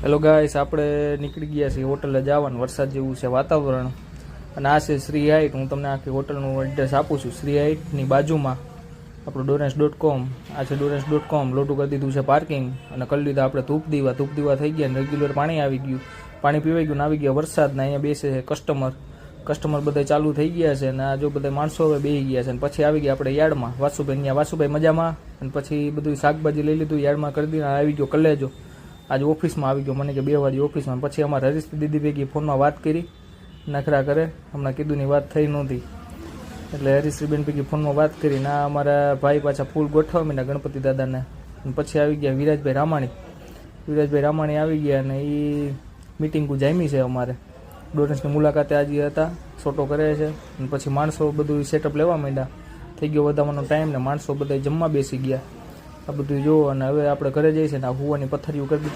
Hello guys, આપણે નીકળી ગયા છીએ હોટલે જવાનું. વરસાદ જેવું છે વાતાવરણ. અને આ છે શ્રી હાઇટ. હું તમને આખી હોટલનું એડ્રેસ આપું છું. શ્રી હાઇટની બાજુમાં આપણું ડોરેન્સ.com. આ છે ડોરેન્સ.com. લોટું કરી દીધું છે પાર્કિંગ અને કરી લીધા આપણે ધૂપ દીવા થઈ ગયા. રેગ્યુલર પાણી આવી ગયું, પાણી પીવાઈ ગયું ને આવી ગયા વરસાદના. અહીંયા બેસે છે કસ્ટમર બધા ચાલુ થઈ ગયા છે અને આ જો બધા માણસો હવે બેસી ગયા છે. અને પછી આવી ગયા આપણે યાર્ડમાં. વાસુભાઈ મજામાં. અને પછી બધું શાકભાજી લઈ લીધું, યાર્ડમાં કરી દીધું. આવી ગયો કલેજો. આજે ઓફિસમાં આવી ગયો, મને કે 2 વાગે ઓફિસમાં. પછી અમારે હરીશ દીદી ભેગી ફોનમાં વાત કરી, નખરા કરે. હમણાં કીધુંની વાત થઈ નહોતી એટલે હરીશ્રીબેન ભેગી ફોનમાં વાત કરી. ના અમારા ભાઈ પાછા ફૂલ ગોઠવા માંડ્યા ગણપતિ દાદાને. પછી આવી ગયા વિરાજભાઈ રામાણી આવી ગયા અને એ મિટિંગો જામી છે અમારે. ડોરેન્સની મુલાકાતે આજે હતા, છોટો કરે છે. અને પછી માણસો બધું સેટઅપ લેવા માંડ્યા. થઈ ગયો વધારવાનો ટાઈમ ને માણસો બધા જમવા બેસી ગયા. આ બધું જો. અને હવે આપણે ઘરે જઈએ છીએ ને આ હુવાની પથ્થરીઓ કરી દીધી.